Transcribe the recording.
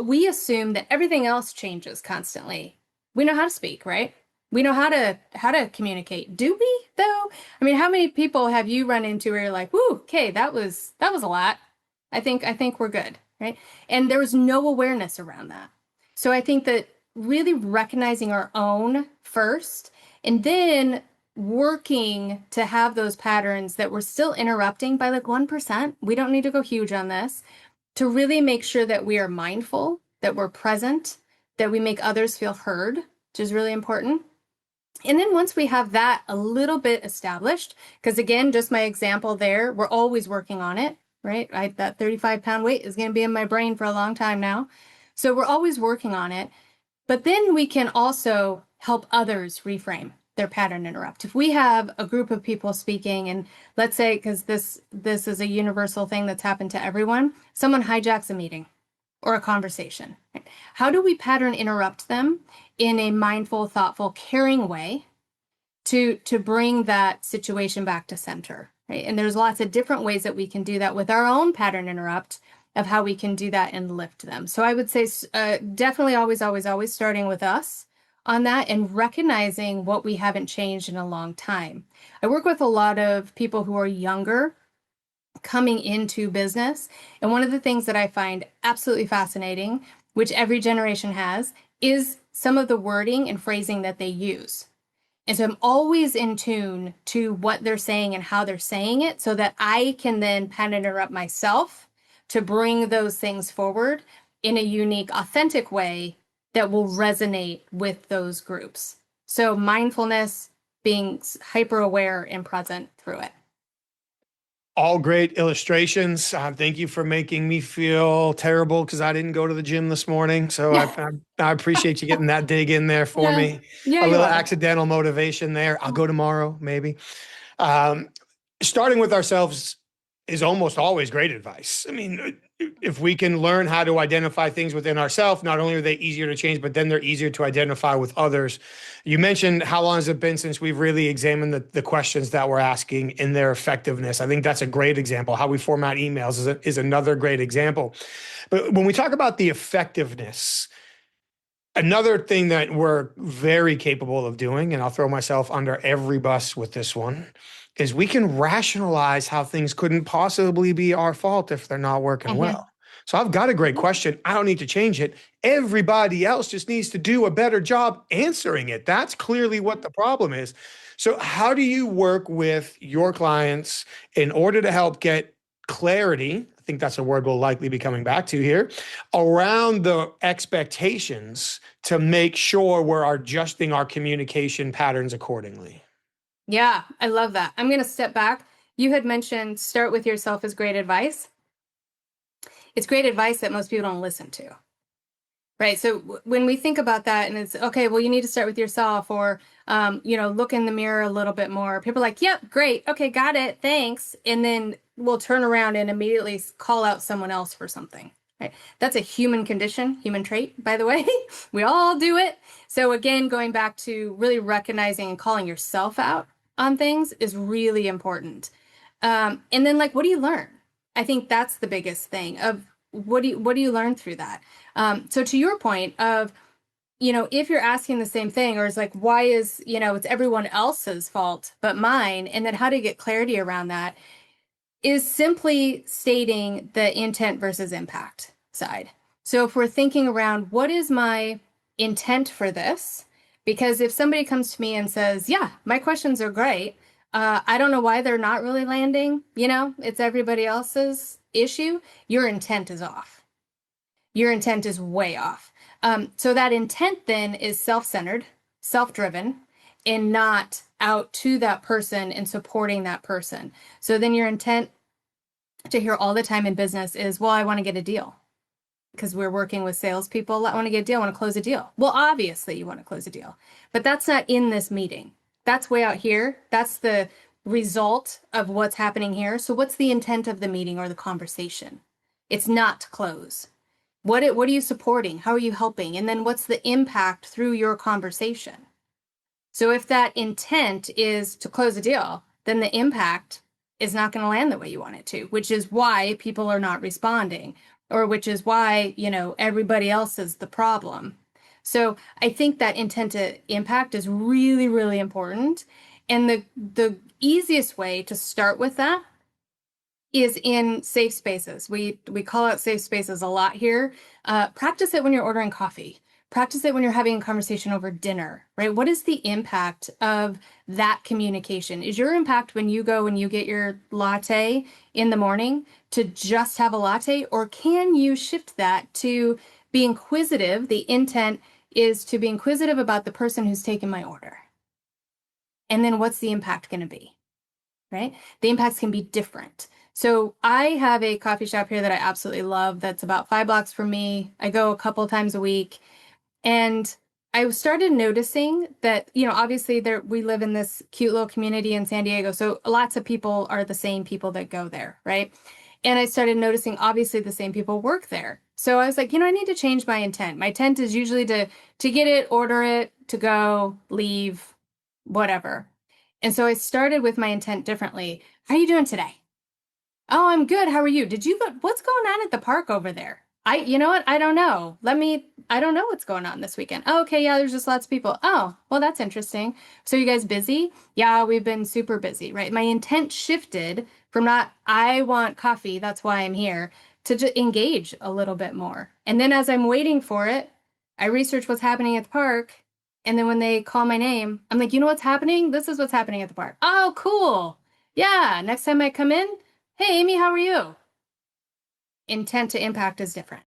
we assume that everything else changes constantly. We know how to speak, right? We know how to communicate. Do we though? I mean, how many people have you run into where you're like, "Whoo, okay, that was a lot. I think we're good," right? And there was no awareness around that. So I think that really recognizing our own first, and then working to have those patterns that we're still interrupting by like 1%. We don't need to go huge on this, to really make sure that we are mindful, that we're present, that we make others feel heard, which is really important. And then once we have that a little bit established, because again, just my example there, we're always working on it, right? That 35-pound weight is going to be in my brain for a long time now. So we're always working on it. But then we can also help others reframe their pattern interrupt. If we have a group of people speaking, and let's say, because this is a universal thing that's happened to everyone, someone hijacks a meeting or a conversation. Right? How do we pattern interrupt them in a mindful, thoughtful, caring way to bring that situation back to center? Right? And there's lots of different ways that we can do that with our own pattern interrupt, of how we can do that and lift them. So I would say definitely always starting with us on that and recognizing what we haven't changed in a long time. I work with a lot of people who are younger coming into business. And one of the things that I find absolutely fascinating, which every generation has, is some of the wording and phrasing that they use. And so I'm always in tune to what they're saying and how they're saying it, so that I can then pattern interrupt myself to bring those things forward in a unique, authentic way that will resonate with those groups. So mindfulness, being hyper aware and present through it. All great illustrations. Thank you for making me feel terrible because I didn't go to the gym this morning. So I appreciate you getting that dig in there for me. Yeah, A you little are. accidental motivation there. I'll go tomorrow, maybe. Starting with ourselves is almost always great advice. I mean, if we can learn how to identify things within ourselves, not only are they easier to change, but then they're easier to identify with others. You mentioned how long has it been since we've really examined the questions that we're asking and their effectiveness. I think that's a great example. How we format emails is another great example. But when we talk about the effectiveness, another thing that we're very capable of doing, and I'll throw myself under every bus with this one, is we can rationalize how things couldn't possibly be our fault if they're not working well. So I've got a great question. I don't need to change it. Everybody else just needs to do a better job answering it. That's clearly what the problem is. So how do you work with your clients in order to help get clarity? I think that's a word we'll likely be coming back to here, around the expectations to make sure we're adjusting our communication patterns accordingly. Yeah, I love that. I'm going to step back. You had mentioned start with yourself as great advice. It's great advice that most people don't listen to. Right. So when we think about that, and it's okay, well, you need to start with yourself, or, look in the mirror a little bit more. People are like, yep, great. Okay, got it. Thanks. And then we'll turn around and immediately call out someone else for something. Right. That's a human condition, human trait, by the way. We all do it. So again, going back to really recognizing and calling yourself out on things is really important. And then what do you learn? I think that's the biggest thing of what do you learn through that? So to your point of, if you're asking the same thing, or it's like, why is, it's everyone else's fault but mine, and then how to get clarity around that is simply stating the intent versus impact side. So if we're thinking around, what is my intent for this? Because if somebody comes to me and says, yeah, my questions are great, I don't know why they're not really landing, it's everybody else's issue, your intent is off. Your intent is way off. So that intent then is self-centered, self-driven, and not out to that person and supporting that person. So then your intent to hear all the time in business is, well, I want to get a deal. Because we're working with salespeople, I want to get a deal, I want to close a deal. Well, obviously you want to close a deal, but that's not in this meeting. That's way out here. That's the result of what's happening here. So what's the intent of the meeting or the conversation? It's not to close. What are you supporting? How are you helping? And then what's the impact through your conversation? So if that intent is to close a deal, then the impact is not going to land the way you want it to, which is why people are not responding, or which is why, everybody else is the problem. So I think that intent to impact is really, really important. And the easiest way to start with that is in safe spaces. We call out safe spaces a lot here. Practice it when you're ordering coffee. Practice it when you're having a conversation over dinner, right? What is the impact of that communication? Is your impact when you go and you get your latte in the morning to just have a latte, or can you shift that to be inquisitive? The intent is to be inquisitive about the person who's taken my order. And then what's the impact going to be, right? The impacts can be different. So I have a coffee shop here that I absolutely love that's about 5 blocks from me. I go a couple times a week. And I started noticing that, obviously we live in this cute little community in San Diego. So lots of people are the same people that go there, right? And I started noticing, obviously, the same people work there. So I was like, I need to change my intent. My intent is usually to get it, order it, to go, leave, whatever. And so I started with my intent differently. How are you doing today? Oh, I'm good. How are you? What's going on at the park over there? You know what? I don't know. I don't know what's going on this weekend. Oh, okay. Yeah, there's just lots of people. Oh, well, that's interesting. So you guys busy? Yeah, we've been super busy, right? My intent shifted from not, I want coffee, that's why I'm here, to just engage a little bit more. And then as I'm waiting for it, I research what's happening at the park. And then when they call my name, I'm like, you know what's happening? This is what's happening at the park. Oh, cool. Yeah. Next time I come in, hey, Amy, how are you? Intent to impact is different.